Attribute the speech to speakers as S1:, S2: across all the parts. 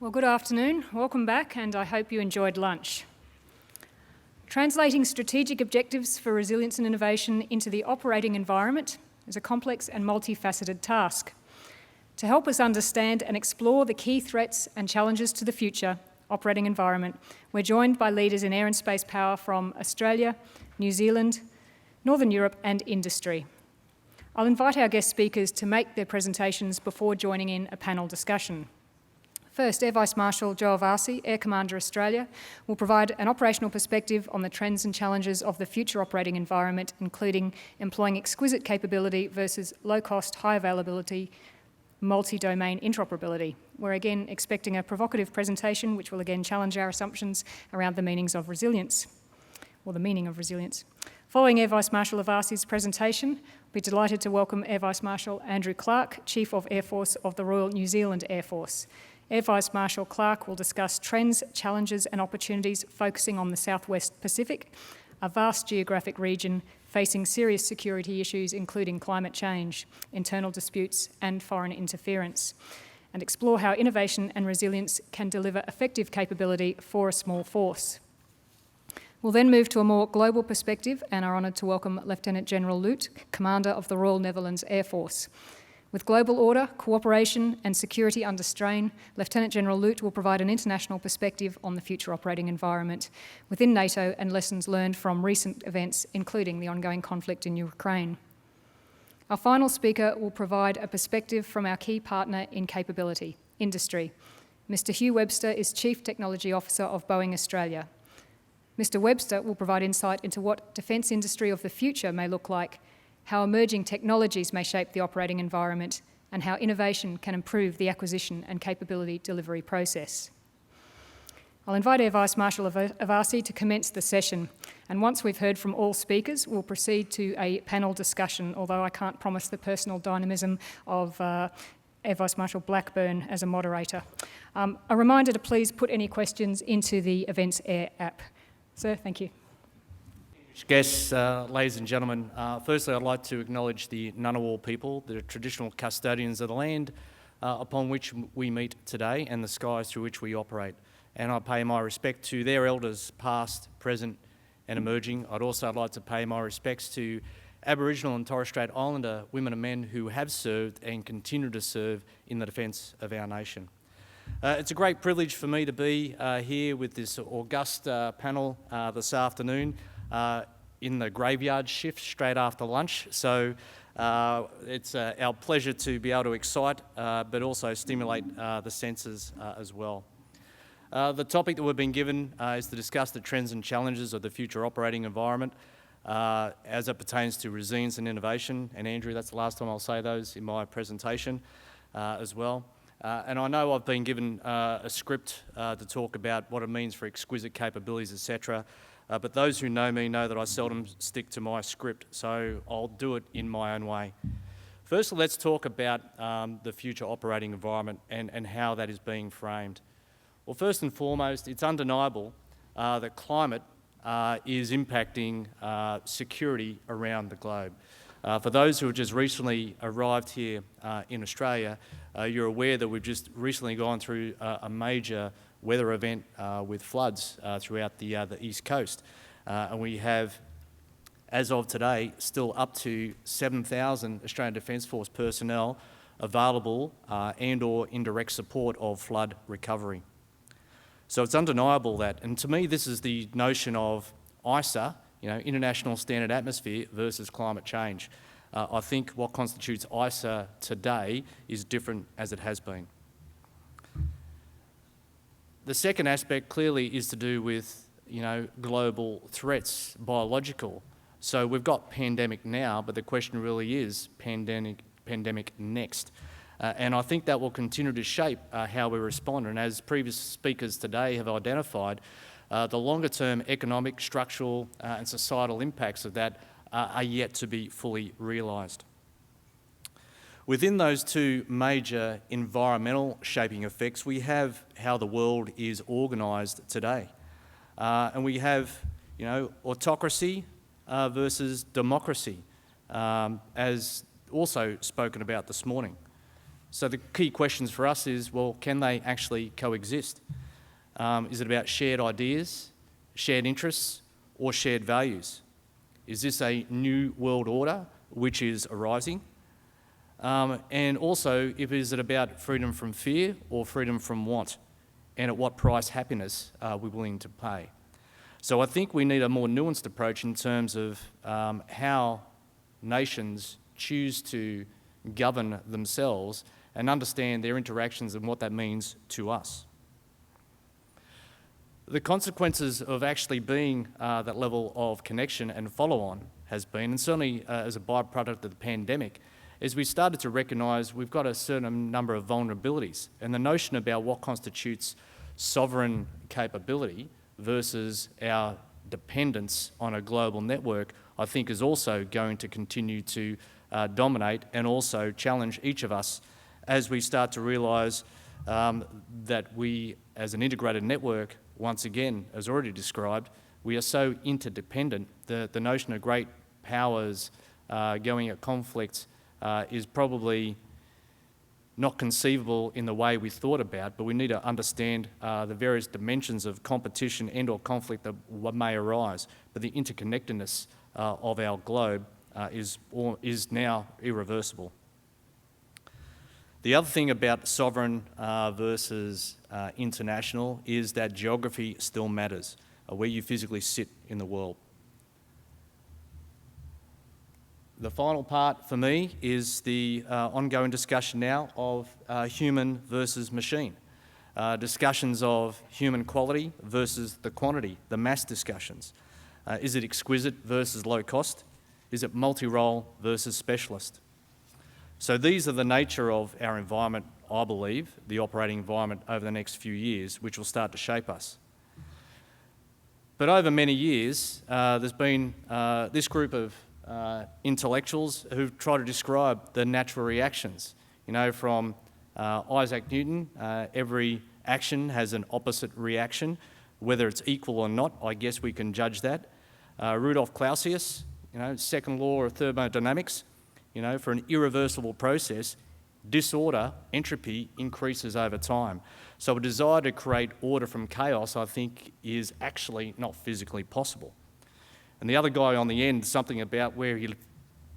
S1: Well, good afternoon. Welcome back, and I hope you enjoyed lunch. Translating strategic objectives for resilience and innovation into the operating environment is a complex and multifaceted task. To help us understand and explore the key threats and challenges to the future operating environment, we're joined by leaders in air and space power from Australia, New Zealand, Northern Europe, and industry. I'll invite our guest speakers to make their presentations before joining in a panel discussion. First, Air Vice Marshal Iervasi, Air Commander Australia, will provide an operational perspective on the trends and challenges of the future operating environment, including employing exquisite capability versus low-cost, high-availability, multi-domain interoperability. We're again expecting a provocative presentation, which will again challenge our assumptions around the meanings of resilience, or the meaning of resilience. Following Air Vice Marshal Iervasi's presentation, we'll be delighted to welcome Air Vice Marshal Andrew Clark, Chief of Air Force of the Royal New Zealand Air Force. Air Vice Marshal Clark will discuss trends, challenges and opportunities focusing on the Southwest Pacific, a vast geographic region facing serious security issues including climate change, internal disputes and foreign interference, and explore how innovation and resilience can deliver effective capability for a small force. We'll then move to a more global perspective and are honoured to welcome Lieutenant General Lute, Commander of the Royal Netherlands Air Force. With global order, cooperation and security under strain, Lieutenant General Lute will provide an international perspective on the future operating environment within NATO and lessons learned from recent events, including the ongoing conflict in Ukraine. Our final speaker will provide a perspective from our key partner in capability, industry. Mr. Hugh Webster is Chief Technology Officer of Boeing Australia. Mr. Webster will provide insight into what defence industry of the future may look like, how emerging technologies may shape the operating environment, and how innovation can improve the acquisition and capability delivery process. I'll invite Air Vice Marshal Iervasi to commence the session, and once we've heard from all speakers, we'll proceed to a panel discussion, although I can't promise the personal dynamism of Air Vice Marshal Blackburn as a moderator. A reminder to please put any questions into the Events Air app. Sir, thank you.
S2: Guests, ladies and gentlemen, firstly I'd like to acknowledge the Ngunnawal people, the traditional custodians of the land upon which we meet today and the skies through which we operate. And I pay my respect to their elders past, present and emerging. I'd also like to pay my respects to Aboriginal and Torres Strait Islander women and men who have served and continue to serve in the defence of our nation. It's a great privilege for me to be here with this august panel this afternoon. In the graveyard shift straight after lunch. So it's our pleasure to be able to excite but also stimulate the senses as well. The topic that we've been given is to discuss the trends and challenges of the future operating environment as it pertains to resilience and innovation. And Andrew, that's the last time I'll say those in my presentation as well. And I know I've been given a script to talk about what it means for exquisite capabilities, etc. But those who know me know that I seldom stick to my script, so I'll do it in my own way. Firstly, let's talk about the future operating environment and how that is being framed. Well, first and foremost, it's undeniable that climate is impacting security around the globe. For those who have just recently arrived here in Australia, you're aware that we've just recently gone through a major weather event with floods throughout the East Coast. And we have, as of today, still up to 7,000 Australian Defence Force personnel available and or in direct support of flood recovery. So it's undeniable that, and to me this is the notion of ISA, International Standard Atmosphere versus climate change. I think what constitutes ISA today is different as it has been. The second aspect clearly is to do with, global threats, biological. So we've got pandemic now, but the question really is pandemic next. And I think that will continue to shape how we respond. And as previous speakers today have identified, the longer term economic, structural and societal impacts of that are yet to be fully realised. Within those two major environmental shaping effects, we have how the world is organised today. And we have, autocracy versus democracy, as also spoken about this morning. So the key questions for us is, well, can they actually coexist? Is it about shared ideas, shared interests, or shared values? Is this a new world order which is arising? And also, is it about freedom from fear or freedom from want? And at what price happiness are we willing to pay? So I think we need a more nuanced approach in terms of how nations choose to govern themselves and understand their interactions and what that means to us. The consequences of actually being that level of connection and follow-on has been, and certainly as a byproduct of the pandemic, is we started to recognise we've got a certain number of vulnerabilities, and the notion about what constitutes sovereign capability versus our dependence on a global network, I think is also going to continue to dominate and also challenge each of us as we start to realise that we, as an integrated network, once again, as already described, we are so interdependent. The notion of great powers going at conflict is probably not conceivable in the way we thought about, but we need to understand the various dimensions of competition and or conflict that may arise. But the interconnectedness of our globe is now irreversible. The other thing about sovereign versus international is that geography still matters, where you physically sit in the world. The final part for me is the ongoing discussion now of human versus machine. Discussions of human quality versus the quantity, the mass discussions. Is it exquisite versus low cost? Is it multi-role versus specialist? So these are the nature of our environment, I believe, the operating environment over the next few years, which will start to shape us. But over many years, there's been this group of intellectuals who've tried to describe the natural reactions. You know, from Isaac Newton, every action has an opposite reaction. Whether it's equal or not, I guess we can judge that. Rudolf Clausius, you know, second law of thermodynamics, you know, for an irreversible process, disorder, entropy, increases over time. So a desire to create order from chaos, I think, is actually not physically possible. And the other guy on the end, something about where he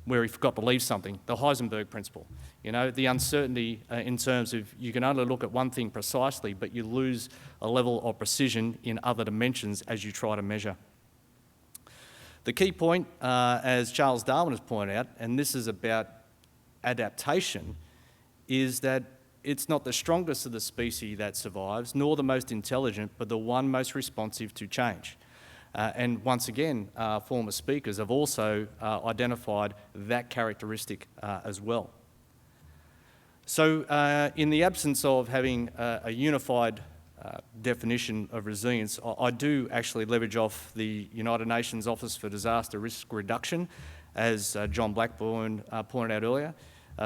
S2: forgot to leave something, the Heisenberg principle. You know, the uncertainty in terms of you can only look at one thing precisely, but you lose a level of precision in other dimensions as you try to measure. The key point, as Charles Darwin has pointed out, and this is about adaptation, is that it's not the strongest of the species that survives, nor the most intelligent, but the one most responsive to change. And once again, former speakers have also identified that characteristic as well. So in the absence of having a unified definition of resilience, I do actually leverage off the United Nations Office for Disaster Risk Reduction, as John Blackburn pointed out earlier.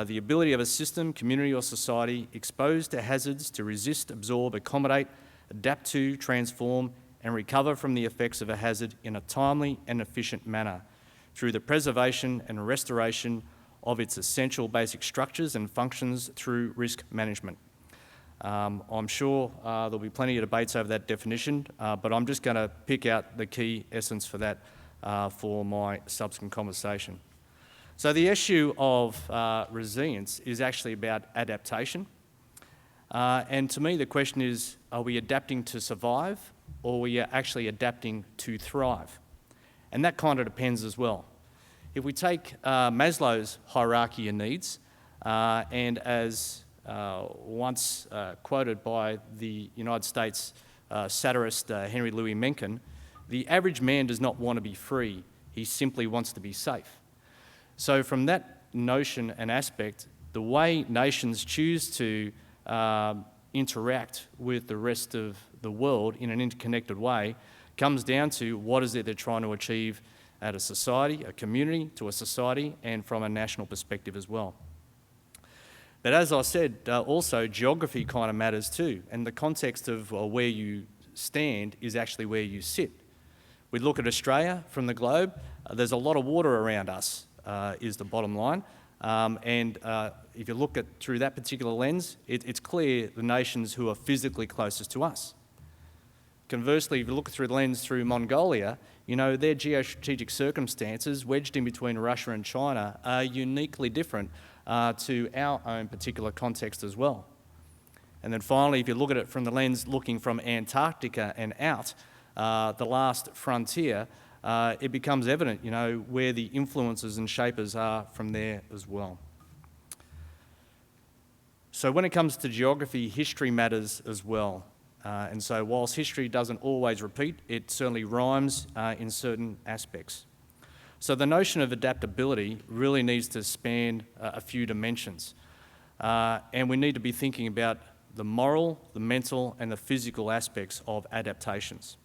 S2: The ability of a system, community or society exposed to hazards to resist, absorb, accommodate, adapt to, transform and recover from the effects of a hazard in a timely and efficient manner through the preservation and restoration of its essential basic structures and functions through risk management. I'm sure there'll be plenty of debates over that definition, but I'm just going to pick out the key essence for that for my subsequent conversation. So the issue of resilience is actually about adaptation. And to me, the question is, are we adapting to survive, or are we actually adapting to thrive? And that kind of depends as well. If we take Maslow's hierarchy of needs, and as once quoted by the United States satirist Henry Louis Mencken, the average man does not want to be free, he simply wants to be safe. So from that notion and aspect, the way nations choose to interact with the rest of the world in an interconnected way comes down to what is it they're trying to achieve at a society, a community, to a society, and from a national perspective as well. But as I said, also geography kind of matters too, and the context of where you stand is actually where you sit. We look at Australia from the globe, there's a lot of water around us, is the bottom line. If you look at through that particular lens, it's clear the nations who are physically closest to us. Conversely, if you look through the lens through Mongolia, you know, their geostrategic circumstances wedged in between Russia and China are uniquely different to our own particular context as well. And then finally, if you look at it from the lens looking from Antarctica and out, the last frontier, it becomes evident, you know, where the influences and shapers are from there as well. So when it comes to geography, history matters as well. And so whilst history doesn't always repeat, it certainly rhymes in certain aspects. So the notion of adaptability really needs to span a few dimensions. And we need to be thinking about the moral, the mental, and the physical aspects of adaptations.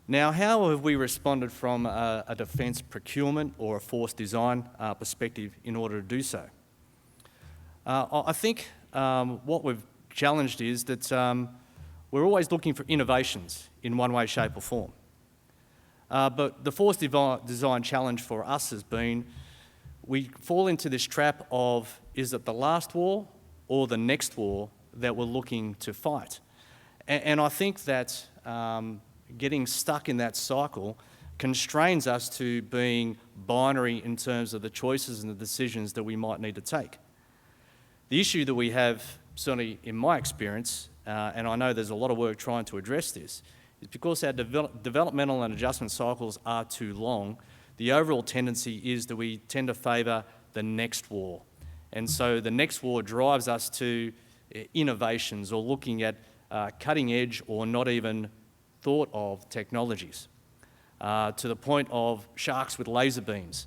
S2: Now, how have we responded from a defence procurement or a force design perspective in order to do so? I think what we've challenged is that we're always looking for innovations in one way, shape or form. But the force design challenge for us has been we fall into this trap of, is it the last war or the next war that we're looking to fight? And I think that getting stuck in that cycle constrains us to being binary in terms of the choices and the decisions that we might need to take. The issue that we have, certainly in my experience, and I know there's a lot of work trying to address this, is because our developmental and adjustment cycles are too long, the overall tendency is that we tend to favour the next war. And so the next war drives us to innovations or looking at cutting edge or not even thought of technologies, to the point of sharks with laser beams.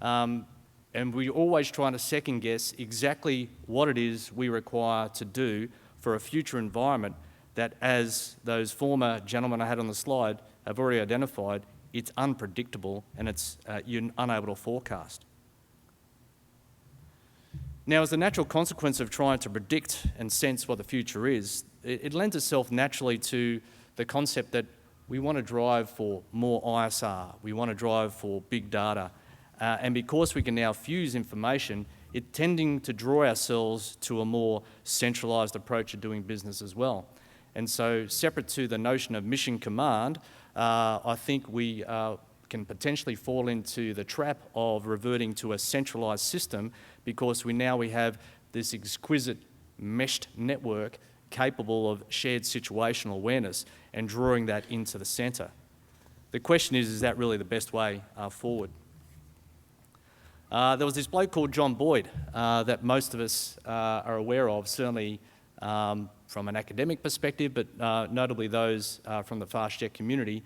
S2: And we're always trying to second guess exactly what it is we require to do for a future environment that, as those former gentlemen I had on the slide have already identified, it's unpredictable and it's you're unable to forecast. Now, as a natural consequence of trying to predict and sense what the future is, it lends itself naturally to the concept that we want to drive for more ISR, we want to drive for big data, and because we can now fuse information, it's tending to draw ourselves to a more centralised approach of doing business as well. And so, separate to the notion of mission command, I think we can potentially fall into the trap of reverting to a centralised system because we have this exquisite meshed network capable of shared situational awareness and drawing that into the centre. The question is that really the best way forward? There was this bloke called John Boyd that most of us are aware of, certainly from an academic perspective, but notably those from the fast jet community,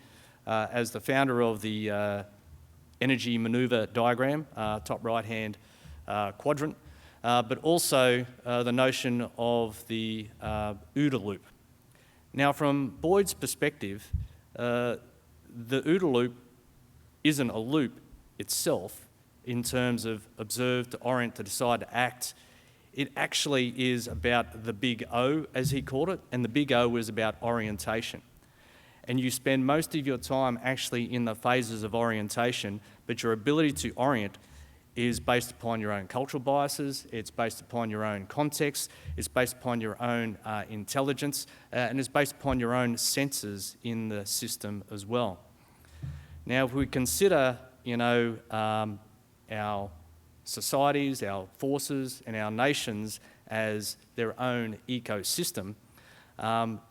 S2: as the founder of the energy manoeuvre diagram, top right-hand quadrant, but also the notion of the Ooda Loop. Now, from Boyd's perspective, the Ooda Loop isn't a loop itself in terms of observe, to orient, to decide, to act. It actually is about the big O, as he called it, and the big O is about orientation. And you spend most of your time actually in the phases of orientation, but your ability to orient is based upon your own cultural biases, it's based upon your own context, it's based upon your own intelligence, and it's based upon your own senses in the system as well. Now, if we consider, our societies, our forces, and our nations as their own ecosystem,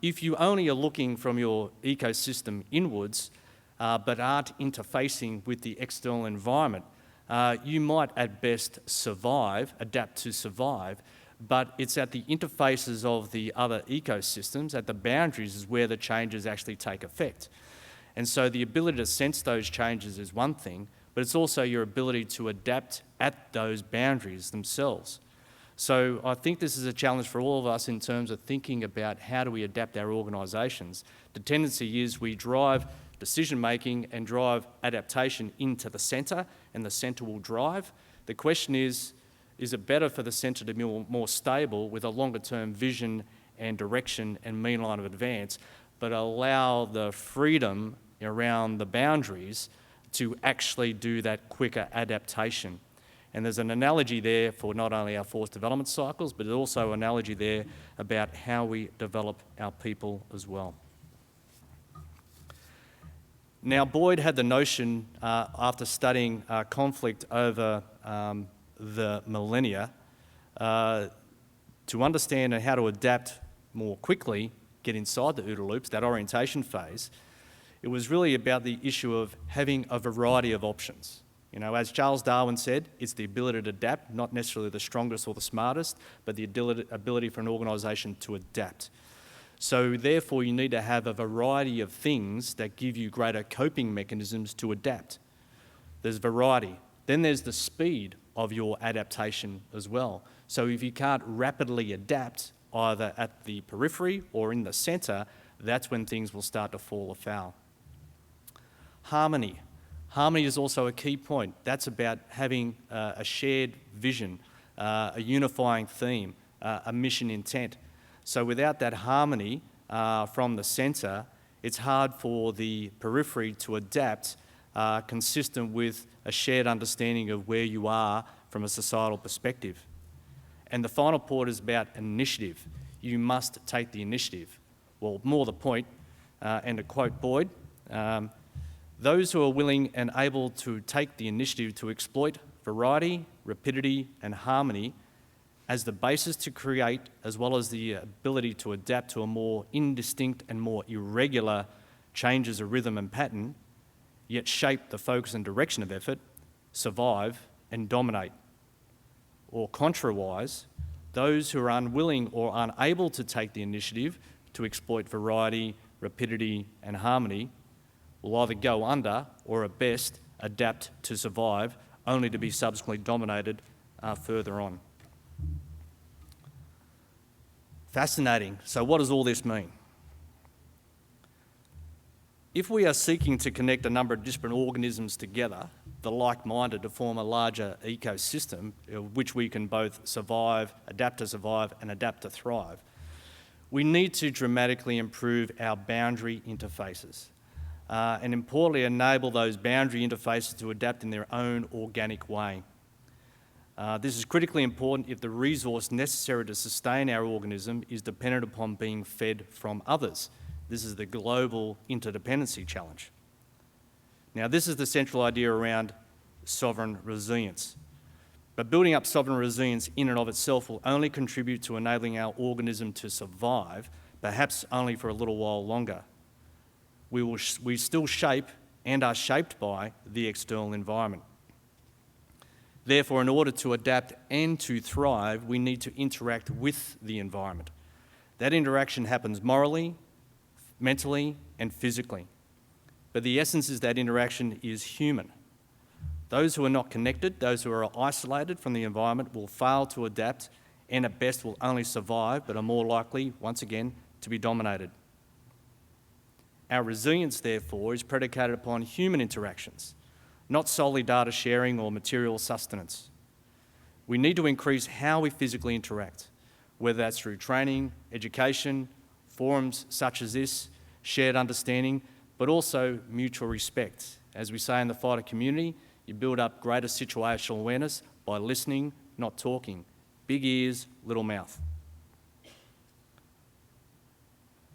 S2: if you only are looking from your ecosystem inwards, but aren't interfacing with the external environment, you might at best adapt to survive, but it's at the interfaces of the other ecosystems, at the boundaries, is where the changes actually take effect. And so the ability to sense those changes is one thing, but it's also your ability to adapt at those boundaries themselves. So I think this is a challenge for all of us in terms of thinking about how do we adapt our organisations. The tendency is we drive decision-making and drive adaptation into the centre, and the centre will drive. The question is it better for the centre to be more stable with a longer-term vision and direction and mean line of advance, but allow the freedom around the boundaries to actually do that quicker adaptation? And there's an analogy there for not only our force development cycles, but there's also an analogy there about how we develop our people as well. Now, Boyd had the notion, after studying conflict over the millennia, to understand and how to adapt more quickly, get inside the OODA loops, that orientation phase. It was really about the issue of having a variety of options. You know, as Charles Darwin said, it's the ability to adapt, not necessarily the strongest or the smartest, but the ability for an organisation to adapt. So therefore, you need to have a variety of things that give you greater coping mechanisms to adapt. There's variety. Then there's the speed of your adaptation as well. So if you can't rapidly adapt, either at the periphery or in the centre, that's when things will start to fall afoul. Harmony. Harmony is also a key point. That's about having a shared vision, a unifying theme, a mission intent. So without that harmony from the centre, it's hard for the periphery to adapt consistent with a shared understanding of where you are from a societal perspective. And the final point is about initiative. You must take the initiative. Well, more the point, and to quote Boyd, those who are willing and able to take the initiative to exploit variety, rapidity, and harmony as the basis to create, as well as the ability to adapt to a more indistinct and more irregular changes of rhythm and pattern, yet shape the focus and direction of effort, survive and dominate. Or contrariwise, those who are unwilling or unable to take the initiative to exploit variety, rapidity, and harmony will either go under or at best adapt to survive, only to be subsequently dominated further on. Fascinating. So what does all this mean? If we are seeking to connect a number of disparate organisms together, the like-minded, to form a larger ecosystem, which we can both survive, adapt to survive, and adapt to thrive, we need to dramatically improve our boundary interfaces. And importantly, enable those boundary interfaces to adapt in their own organic way. This is critically important if the resource necessary to sustain our organism is dependent upon being fed from others. This is the global interdependency challenge. Now, this is the central idea around sovereign resilience. But building up sovereign resilience in and of itself will only contribute to enabling our organism to survive, perhaps only for a little while longer. We still shape and are shaped by the external environment. Therefore, in order to adapt and to thrive, we need to interact with the environment. That interaction happens morally, mentally, and physically. But the essence is that interaction is human. Those who are not connected, those who are isolated from the environment, will fail to adapt and at best will only survive, but are more likely, once again, to be dominated. Our resilience, therefore, is predicated upon human interactions, not solely data sharing or material sustenance. We need to increase how we physically interact, whether that's through training, education, forums such as this, shared understanding, but also mutual respect. As we say in the fighter community, you build up greater situational awareness by listening, not talking. Big ears, little mouth.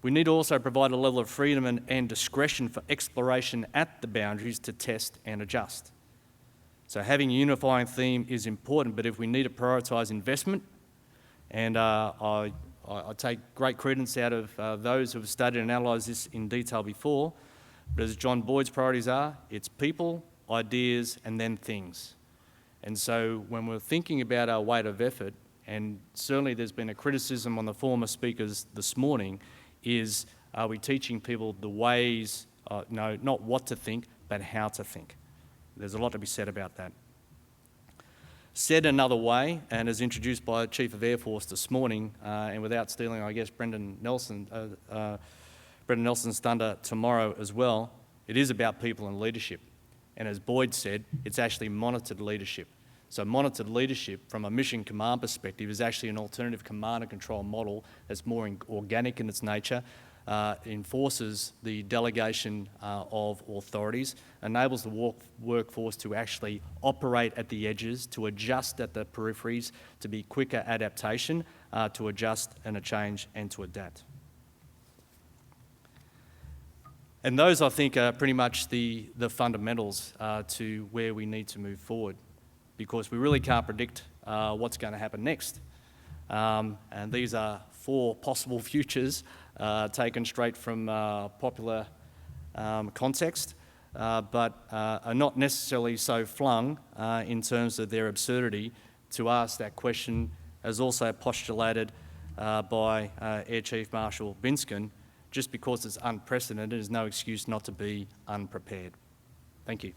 S2: We need to also provide a level of freedom and discretion for exploration at the boundaries to test and adjust. So having a unifying theme is important, but if we need to prioritise investment, and I take great credence out of those who have studied and analysed this in detail before, but as John Boyd's priorities are, it's people, ideas, and then things. And so when we're thinking about our weight of effort, and certainly there's been a criticism on the former speakers this morning, is are we teaching people the ways, no, not what to think, but how to think. There's a lot to be said about that. Said another way, and as introduced by Chief of Air Force this morning, and without stealing, I guess, Brendan Nelson's thunder tomorrow as well, it is about people and leadership. And as Boyd said, it's actually monitored leadership. So monitored leadership from a mission command perspective is actually an alternative command and control model that's more organic in its nature, enforces the delegation of authorities, enables the workforce to actually operate at the edges, to adjust at the peripheries, to be quicker adaptation, to adjust and to change and to adapt. And those, I think, are pretty much the fundamentals to where we need to move forward, because we really can't predict what's going to happen next. And these are 4 possible futures taken straight from popular context, but are not necessarily so flung in terms of their absurdity to ask that question, as also postulated by Air Chief Marshal Binskin. Just because it's unprecedented is no excuse not to be unprepared. Thank you.